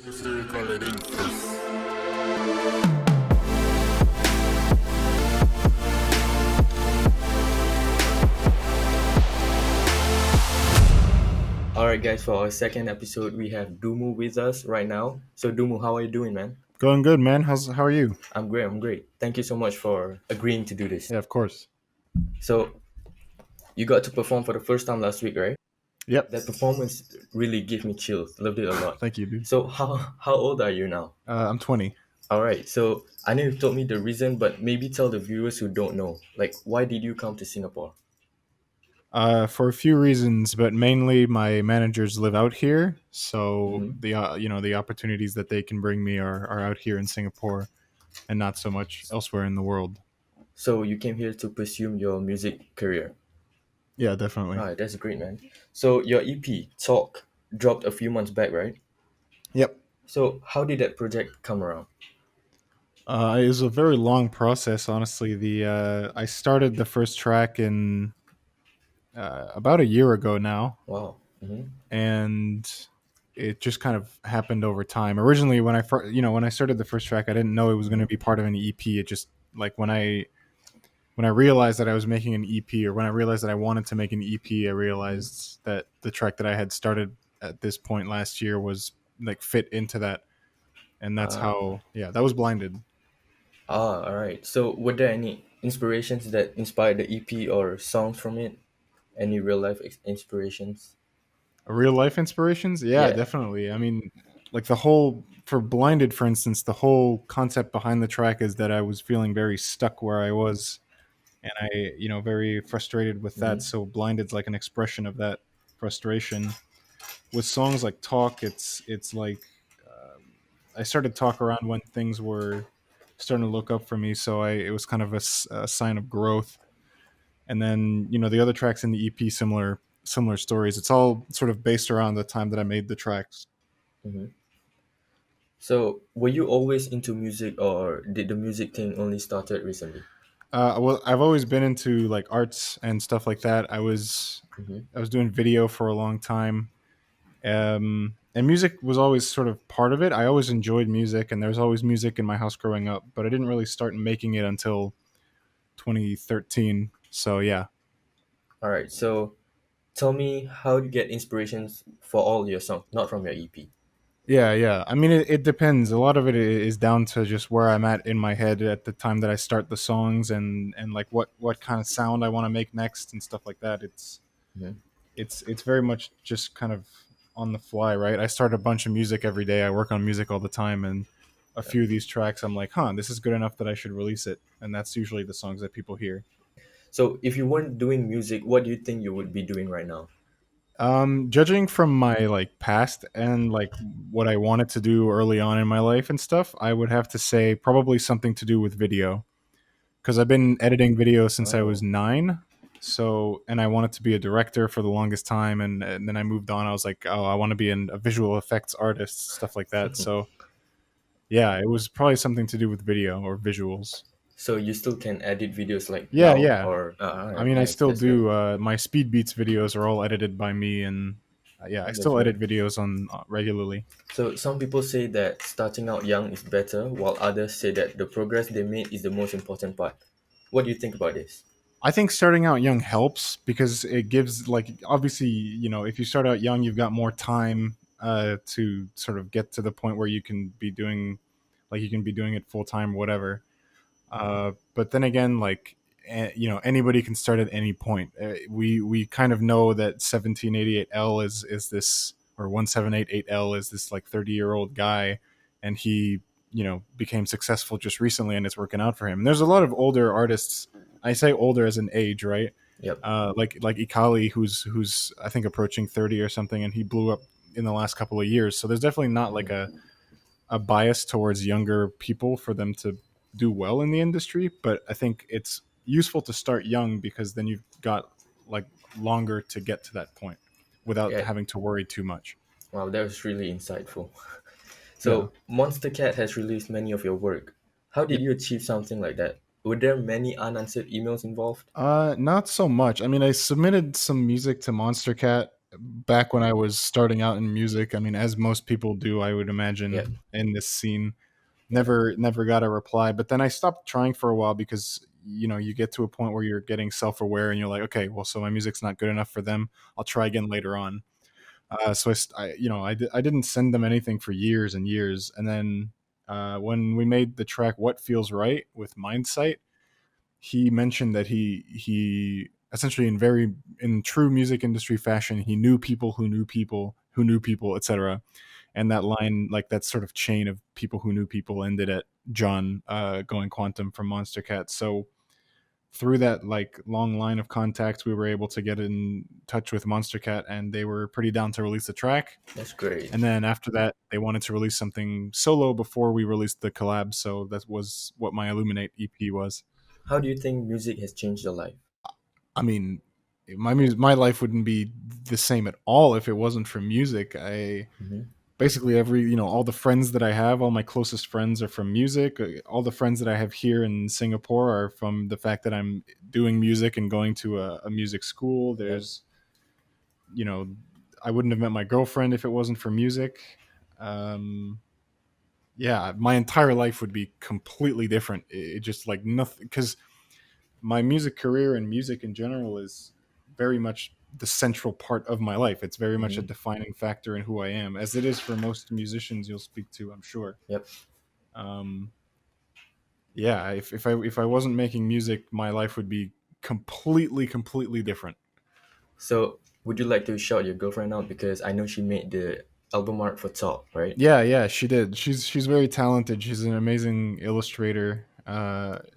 Call it Inflake. Alright, guys, for our second episode, we have Duumu with us right now. So, Duumu, how are you doing, man? Going good, man. How are you? I'm great, I'm great. Thank you so much for agreeing to do this. Yeah, of course. So, you got to perform for the first time last week, right? Yep. That performance really gave me chills. Loved it a lot. Thank you, dude. So, how old are you now? I'm 20. Alright, so I know you've told me the reason, but maybe tell the viewers who don't know. Like, why did you come to Singapore? For a few reasons, but mainly my managers live out here, so hmm the opportunities that they can bring me are out here in Singapore, and not so much elsewhere in the world. So, you came here to pursue your music career. Yeah, definitely. Alright, that's great, man. So, your EP, Talk, dropped a few months back, right? Yep. So, how did that project come around? It was a very long process, honestly. The I started the first track in about a year ago now, Wow. and it just kind of happened over time. Originally, when I started the first track, I didn't know it was going to be part of an EP. It just like when I realized that I was making an EP, or when I realized that I wanted to make an EP, I realized that the track that I had started at this point last year was like fit into that, and that's Ah, how that was Blinded. all right. So, were there any inspirations that inspired the EP or songs from it? Any real life inspirations? Real life inspirations, yeah, Yeah. definitely. I mean, like the whole for Blinded, for instance, the whole concept behind the track is that I was feeling very stuck where I was, and I very frustrated with that. hmm So Blinded's like an expression of that frustration. With songs like Talk, it's like I started Talk around when things were starting to look up for me, so it was kind of a sign of growth. And then the other tracks in the EP, similar stories. It's all sort of based around the time that I made the tracks. hmm So, were you always into music, or did the music thing only started recently? Well, I've always been into like arts and stuff like that. I was hmm I was doing video for a long time. And music was always sort of part of it. I always enjoyed music, and there was always music in my house growing up, but I didn't really start making it until 2013. So yeah, All right. So, tell me how you get inspirations for all your songs, not from your EP. yeah. I mean, it depends. A lot of it is down to just where I'm at in my head at the time that I start the songs, and like what kind of sound I want to make next and stuff like that. hmm It's very much just kind of on the fly, right? I start a bunch of music every day. I work on music all the time, and a few of these tracks, I'm like, this is good enough that I should release it, and that's usually the songs that people hear. So, if you weren't doing music, what do you think you would be doing right now? Judging from my like past and like what I wanted to do early on in my life and stuff, I would have to say probably something to do with video, because I've been editing video since I was Oh. 9. So, and I wanted to be a director for the longest time, and then I moved on. I was like, oh, I want to be a visual effects artist, stuff like that. So, yeah, it was probably something to do with video or visuals. So you still can edit videos like Yeah, now, yeah. or all I right, mean, I nice. still That's great. do. My speed beats videos are all edited by me, and yeah, I That's still great. edit videos on regularly. So some people say that starting out young is better, while others say that the progress they made is the most important part. What do you think about this? I think starting out young helps because it gives, like, obviously, if you start out young, you've got more time to sort of get to the point where you can be doing it full time, whatever. But then again, like, anybody can start at any point. We kind of know that 1788L is this, or 1788L is this like 30-year-old guy, and he became successful just recently, and it's working out for him. And there's a lot of older artists. I say older as an age, right? Yep. Like Ikali, who's I think approaching 30 or something, and he blew up in the last couple of years. So there's definitely not like a bias towards younger people for them to do well in the industry, but I think it's useful to start young because then you've got like longer to get to that point without Yeah. having to worry too much. Wow, that was really insightful. Yeah. So Monstercat has released many of your work. How did Yep. you achieve something like that? Were there many unanswered emails involved? Not so much. I mean, I submitted some music to Monstercat, back when I was starting out in music, I mean, as most people do, I would Yep. imagine in this scene, Yep. never got a reply. But then I stopped trying for a while because you get to a point where you're getting self-aware and you're like, okay, well, so my music's not good enough for them. I'll try again later on. So I didn't send them anything for years and years, and then when we made the track "What Feels Right" with Mindsight, he mentioned that he essentially in true music industry fashion, he knew people who knew people who knew people, etc. And that line, like that sort of chain of people who knew people, ended at John going quantum from Monstercat. So through that like long line of contacts, we were able to get in touch with Monstercat, and they were pretty down to release the track. That's great. And then after that, they wanted to release something solo before we released the collab. So that was what my Illuminate EP was. How do you think music has changed your life? I mean, my life wouldn't be the same at all if it wasn't for music. I Hmm. basically all the friends that I have, all my closest friends are from music. All the friends that I have here in Singapore are from the fact that I'm doing music and going to a music school. Yep. There's, you know, I wouldn't have met my girlfriend if it wasn't for music. Um, yeah, my entire life would be completely different. It just like nothing, because my music career and music in general is very much the central part of my life. It's very much a Hmm. defining factor in who I am, as it is for most musicians you'll speak to, I'm sure. Yep. Um, yeah, if I wasn't making music, my life would be completely different. So, would you like to shout your girlfriend out because I know she made the album art for Talk, right? Yeah, she did. She's very talented. She's an amazing illustrator.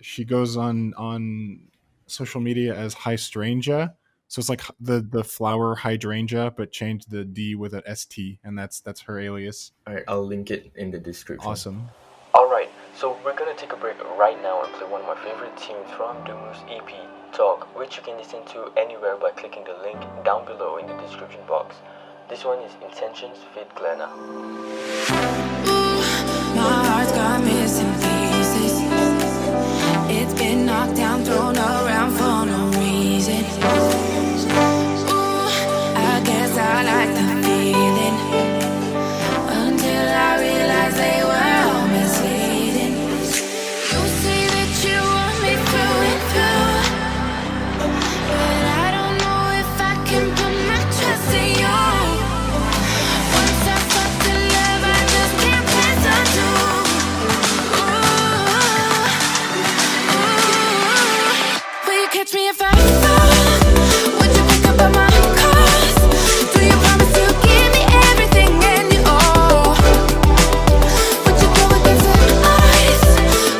She goes on social media as Hydrangea. So it's like the flower hydrangea, but change the D with an ST, and that's her alias. All right, I'll link it in the description. Awesome. Alright, so we're gonna take a break right now and play one of my favorite tunes from Duumu's EP, Talk, which you can listen to anywhere by clicking the link down below in the description box. This one is Intentions Fit Glenna. My heart's got missing pieces. It's been knocked down, thrown around for no reason. Ooh, I guess I like the feeling until I realize they were all misleading. You say that you want me through and through, but I don't know if I can put my trust in you. Once I fucked in love, I just can't pass on to. Will you catch me if I fall? Would you pick up on my calls? Do you promise to give me everything and you all? Would you go against the odds?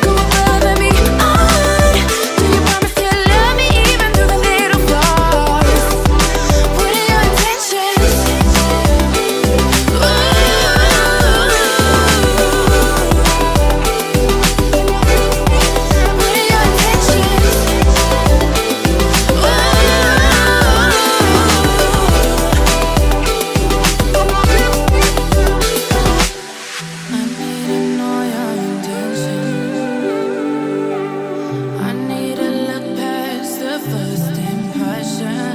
Go above and beyond? Do you promise to love me even through the little flaws? What are your intentions? What are your intentions? I need to know your intentions. I need to look past the first impression.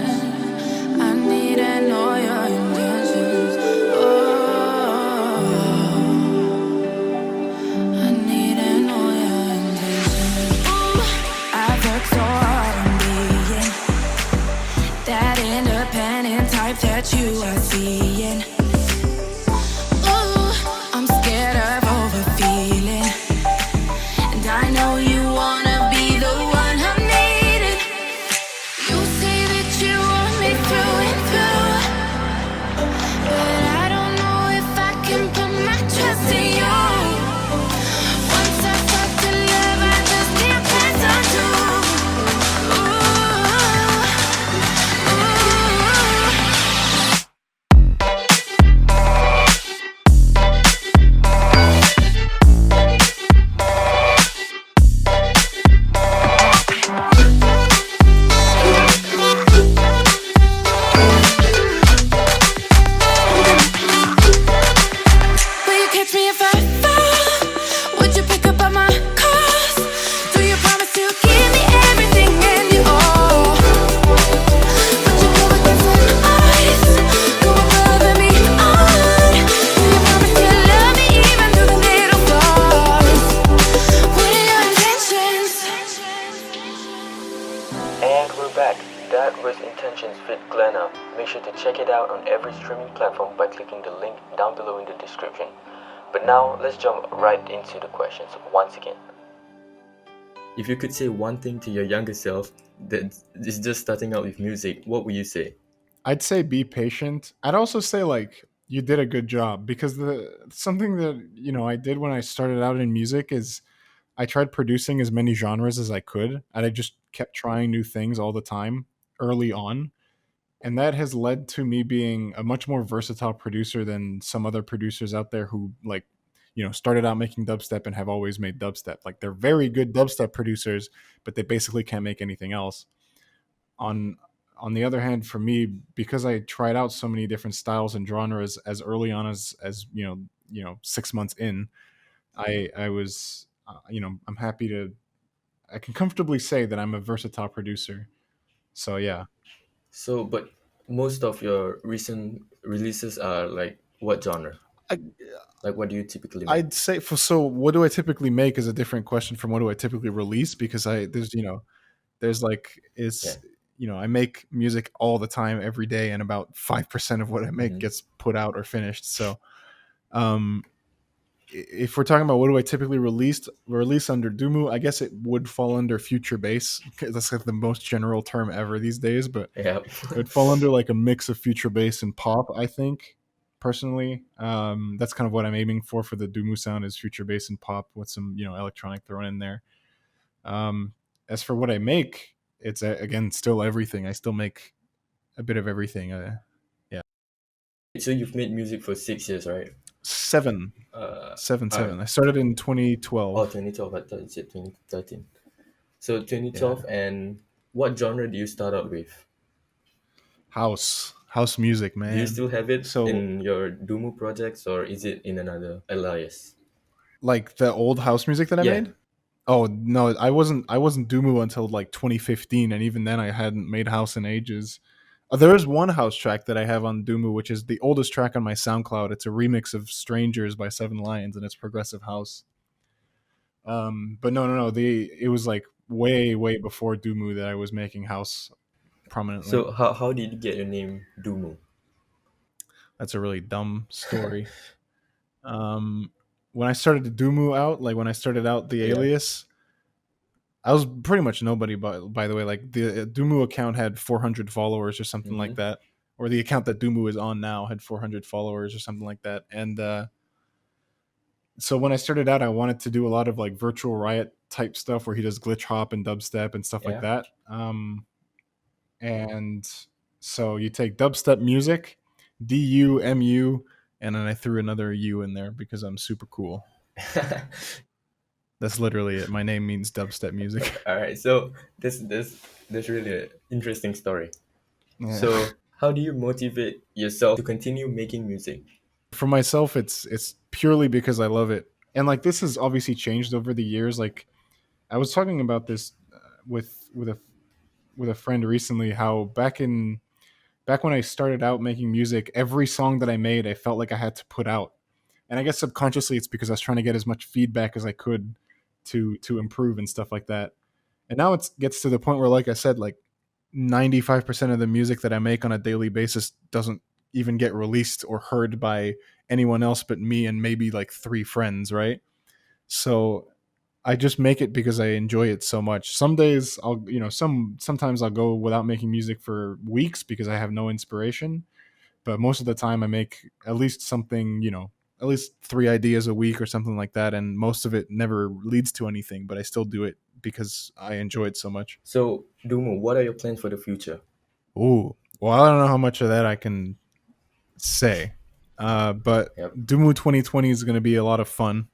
I need to know your intentions. Oh, I need to know your intentions. Ooh, I've worked so hard on being that independent type that you are seeing. Ooh, I'm scared of overfeeling, and I know you wanna be the one I'm needing. You say that you want me through and through, but I don't know if I can put my trust in you. Once I fucked in love, I just can't pass on to. Will you catch me if I fall? Would you pick up on my calls? Do you promise to give me everything and you all? Would you go against the odds? fit Glenna. Make sure to check it out on every streaming platform by clicking the link down below in the description. But now, let's jump right into the questions once again. If you could say one thing to your younger self that is just starting out with music, what would you say? I'd say be patient. I'd also say like you did a good job because the something that I did when I started out in music is I tried producing as many genres as I could, and I just kept trying new things all the time early on. And that has led to me being a much more versatile producer than some other producers out there who like started out making dubstep and have always made dubstep. Like they're very good dubstep producers, but they basically can't make anything else. On on the other hand, for me, because I tried out so many different styles and genres as early on as 6 months in, I was I'm happy to I can comfortably say that I'm a versatile producer. So yeah. So, but most of your recent releases are like what genre? I, Like, what do you typically make? I'd say for so what do I typically make is a different question from what do I typically release, because I there's there's like Yeah. it's I make music all the time every day, and about 5% of what I make Mm-hmm. gets put out or finished. So um if we're talking about what do I typically release under Duumu, I guess it would fall under future bass, 'cause that's like the most general term ever these days. But Yeah. it would fall under like a mix of future bass and pop, I think. Personally, that's kind of what I'm aiming for the Duumu sound, is future bass and pop with some electronic thrown in there. Um, as for what I make, it's again still everything. I still make a bit of everything. Yeah, So you've made music for 6 years, right? seven, Uh, seven, are, seven. I started in oh, 2012. 2012. I thought you said 2013. So Yeah, 2012, and what genre do you start out with? house music, Do you man. still have it So in your Dumu projects, or is it in another alias? like the old house music that I Yeah. made. Oh no, I wasn't Dumu until like 2015, and even then I hadn't made house in ages. There is one house track that I have on Dumu, which is the oldest track on my SoundCloud. It's a remix of "Strangers" by Seven Lions, and it's progressive house. But no. It was like way, way before Dumu that I was making house prominently. So how did you get your name Dumu? That's a really dumb story. Um, when I started to Dumu out, like when I started out the Yeah. alias, I was pretty much nobody. By the way, like the Dumu account had 400 followers or something Mm-hmm. like that, or the account that Dumu is on now had 400 followers or something like that. And so when I started out, I wanted to do a lot of like virtual riot type stuff where he does glitch hop and dubstep and stuff like Yeah. that. And so you take dubstep music, DUMU, and then I threw another U in there because I'm super cool. That's literally it. My name means dubstep music. All right. So this really an interesting story. Yeah. So how do you motivate yourself to continue making music? For myself, it's purely because I love it, and like this has obviously changed over the years. Like I was talking about this with a friend recently, how back when I started out making music, every song that I made, I felt like I had to put out, and I guess subconsciously it's because I was trying to get as much feedback as I could to improve and stuff like that. And now it gets to the point where, like I said, like 95% of the music that I make on a daily basis doesn't even get released or heard by anyone else but me and maybe like three friends, right? So I just make it because I enjoy it so much. Some days I'll, sometimes I'll go without making music for weeks because I have no inspiration, but most of the time I make at least something, at least 3 ideas a week or something like that, and most of it never leads to anything, but I still do it because I enjoy it so much. So Dumu, what are your plans for the future? Ooh, well, I don't know how much of that I can say, but Yep. Dumu 2020 is going to be a lot of fun.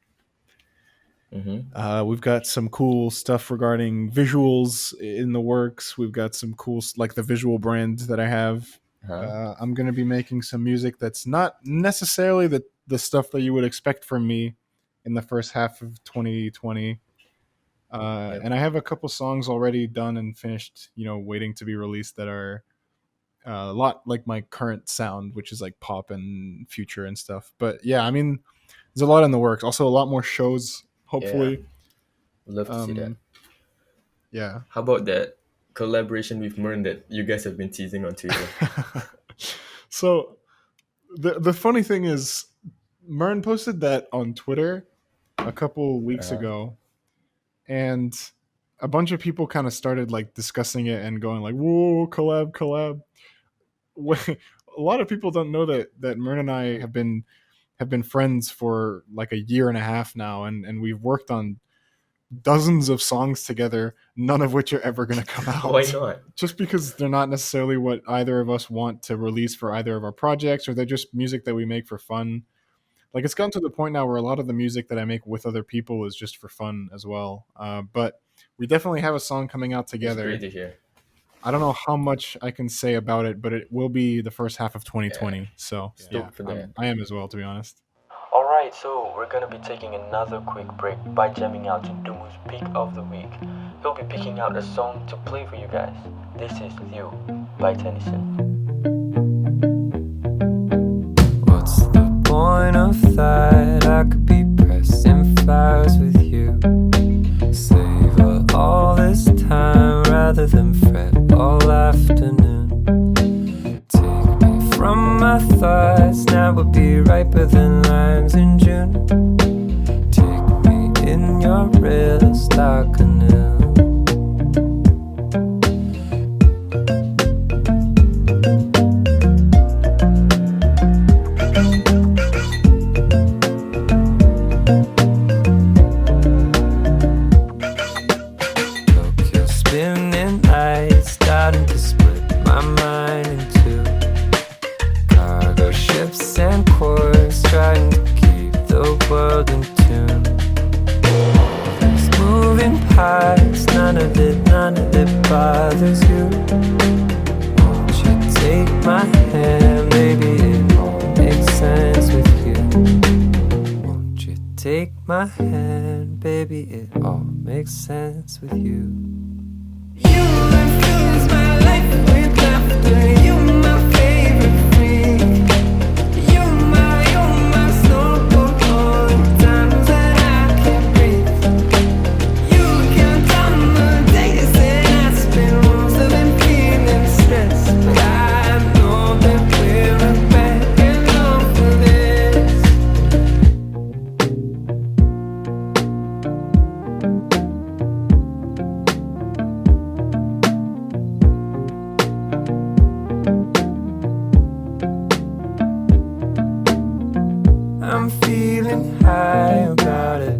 Mm-hmm. We've got some cool stuff regarding visuals in the works. We've got some cool, like the visual brand that I have. Huh? I'm going to be making some music that's not necessarily the stuff that you would expect from me in the first half of 2020. Yep. And I have a couple songs already done and finished, waiting to be released that are a lot like my current sound, which is like pop and future and stuff. But yeah, I mean, there's a lot in the works. Also, a lot more shows, Yeah. hopefully. Love to see that. Um, yeah. How about that collaboration with Mern that you guys have been teasing on Twitter? So the funny thing is, Mern posted that on Twitter a couple weeks Uh-huh. ago, and a bunch of people kind of started like discussing it and going like, "Whoa, collab, collab." A lot of people don't know that Mern and I have been friends for like a year and a half now, and we've worked on dozens of songs together, none of which are ever going to come Why out. not? Just because they're not necessarily what either of us want to release for either of our projects, or they're just music that we make for fun. Like it's gotten to the point now where a lot of the music that I make with other people is just for fun as well. But we definitely have a song coming out It's great together. to hear. I don't know how much I can say about it, but it will be the first half of Yeah, 2020. So yeah, stoked for that. I am as well, to be honest. Alright, so we're gonna be taking another quick break by jamming out to Duumu's Pick of the Week. He'll be picking out a song to play for you guys. This is You by Tennyson. What's the point of that? I could be pressing flowers with you. Savor all this time rather than fret all afternoon. Take me from my thoughts, now would be riper than limes in June. Take me in your real star canoe. Tokyo spinning lights starting to split my mind in two. Cargo ships and quarters trying to keep the world in tune. These moving parts, none of it bothers you. Won't you take my hand, baby, it all makes sense with you. Won't you take my hand, baby, it all makes sense with you. You infuse my life with laughter. You my favorite freak. You're my snowboard all the times that I can't breathe. You can count the days that I spend most of them feeling stressed, but I know that we're back and on for this. I'm feeling high about it,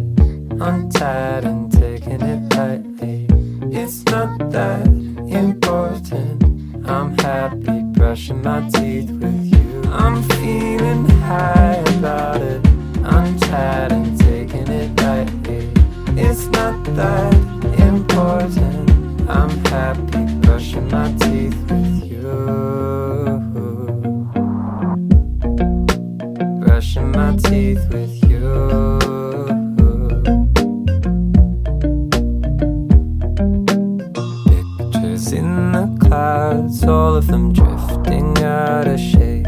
untied and taking it lightly. It's not that important. I'm happy brushing my teeth with you. I'm feeling high about it, untied and taking it lightly. It's not that important. I'm happy brushing my teeth with you. Brushing my teeth with you. Pictures in the clouds, all of them drifting out of shape.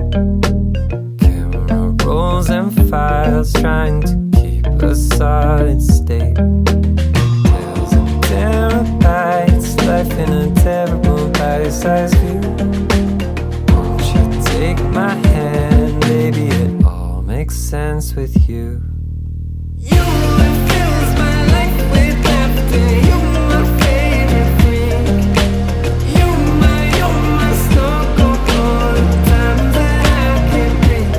Camera rolls and files trying to keep a solid state. Tales and terabytes, life in a terrible bite-sized view. Won't you take my hand, baby, it all makes sense with you. You infuse my life with laughter. You're my favorite freak. You're my snowboard all the times that I can't breathe.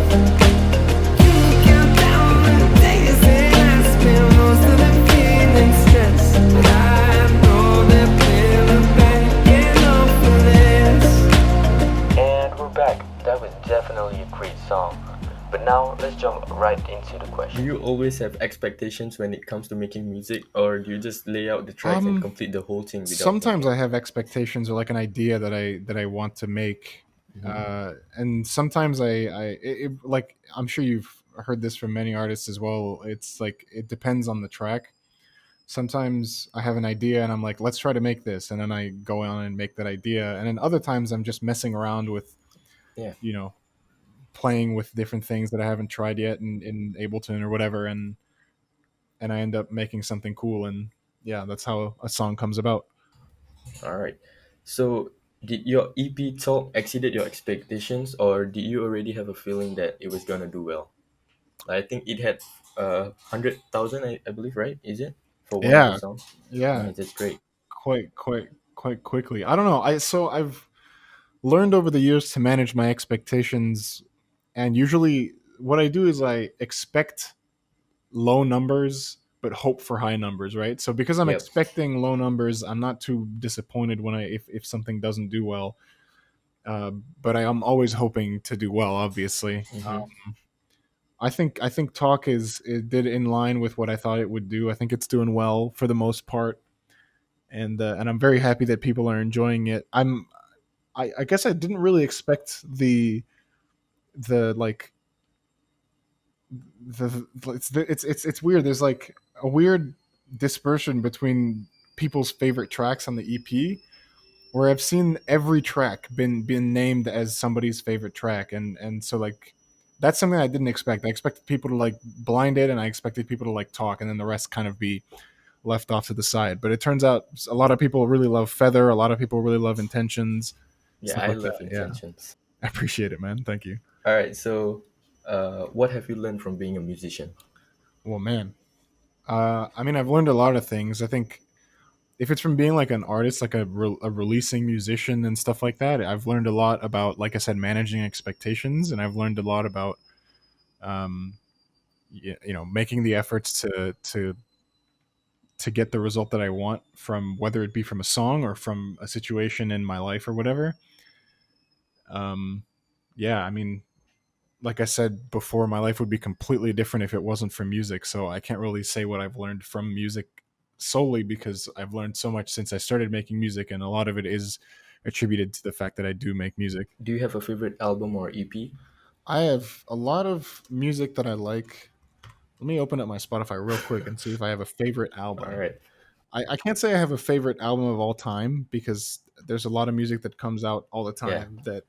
You count down the days that I spend most of them feeling stressed, but I know that we're back and on for this. And we're back. That was definitely a great song. But now let's jump right into the Do question. you always have expectations when it comes to making music, or do you just lay out the tracks and complete the whole thing without Sometimes thinking? I have expectations or like an idea that I want to make, and sometimes like I'm sure you've heard this from many artists as well. It's like it depends on the track. Sometimes I have an idea and I'm like, let's try to make this, and then I go on and make that idea, and then other times I'm just messing around with, Yeah. you know, playing with different things that I haven't tried yet in Ableton or whatever, and I end up making something cool, and yeah, that's how a song comes about. All right. So, did your EP talk exceeded your expectations, or did you already have a feeling that it was gonna do well? Like, I think it had 100,000, I believe, right? Is it for one of the Yeah, songs? yeah, Nice, that's great. quite quickly. I don't know. I've learned over the years to manage my expectations, and usually what I do is I expect low numbers but hope for high numbers, right? So because I'm Yep. expecting low numbers, I'm not too disappointed when I if something doesn't do well. Uh, but I am always hoping to do well. Obviously, Mm-hmm. I think Talk is it did in line with what I thought it would do. I think it's doing well for the most part, and I'm very happy that people are enjoying it. I guess I didn't really expect the like it's weird. There's like a weird dispersion between people's favorite tracks on the EP, where I've seen every track been named as somebody's favorite track, and so like that's something I didn't expect. I expected people to like blind it, and I expected people to like talk, and then the rest kind of be left off to the side. But it turns out a lot of people really love Feather. A lot of people really love Intentions, Yeah, stuff I like that. love Yeah, intentions. I appreciate it, man. Thank you. All right, so what have you learned from being a musician? Well, man. I mean, I've learned a lot of things. I think if it's from being like an artist, like a releasing musician and stuff like that, I've learned a lot about, like I said, managing expectations, and I've learned a lot about, um, making the efforts to get the result that I want from whether it be from a song or from a situation in my life or whatever. Um, yeah, I mean, like I said before, my life would be completely different if it wasn't for music. So I can't really say what I've learned from music solely because I've learned so much since I started making music, and a lot of it is attributed to the fact that I do make music. Do you have a favorite album or EP? I have a lot of music that I like. Let me open up my Spotify real quick and see if I have a favorite All album. right. I can't say I have a favorite album of all time because there's a lot of music that comes out all the Yeah. time that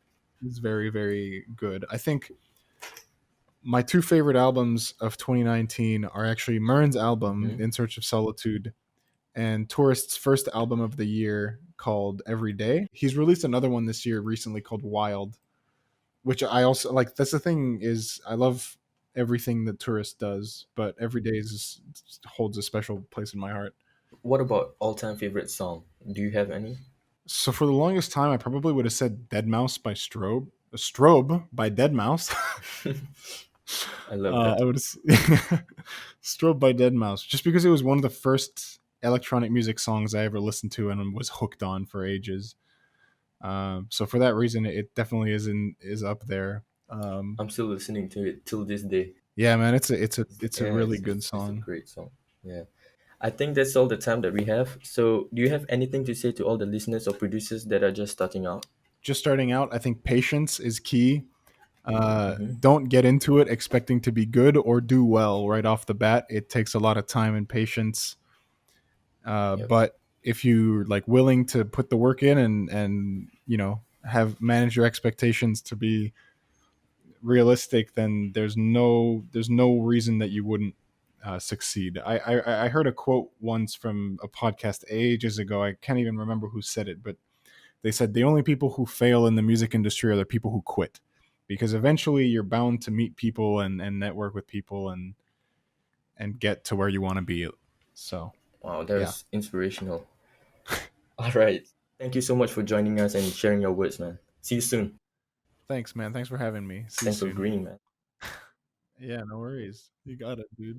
is very, very good. I think my two favorite albums of 2019 are actually Murn's album, Mm-hmm. In Search of Solitude, and Tourist's first album of the year called Every Day. He's released another one this year recently called Wild, which I also like. That's the thing is I love everything that Tourist does, but Every Day holds a special place in my heart. What about all-time favorite song? Do you have any? So for the longest time, I probably would have said Dead Mouse by Strobe. Strobe by Dead Mouse. I love that. I would Strobe by Dead Mouse, just because it was one of the first electronic music songs I ever listened to and was hooked on for ages. So for that reason, it definitely is up there. I'm still listening to it till this day. Yeah, man, it's a Yeah, really good it's a song. great song. Yeah. I think that's all the time that we have. So, do you have anything to say to all the listeners or producers that are just starting out? Just starting out, I think patience is key. Mm-hmm. Don't get into it expecting to be good or do well right off the bat. It takes a lot of time and patience. Yep. But if you're like willing to put the work in and have manage your expectations to be realistic, then there's no reason that you wouldn't succeed. I heard a quote once from a podcast ages ago. I can't even remember who said it, but they said the only people who fail in the music industry are the people who quit, because eventually you're bound to meet people and network with people and get to where you want to be. So Wow, that yeah, was inspirational. All right. Thank you so much for joining us and sharing your words, man. See you soon. thanks, man. Thanks for having me. See you Thanks for soon. agreeing, man. Yeah, no worries. You got it, dude.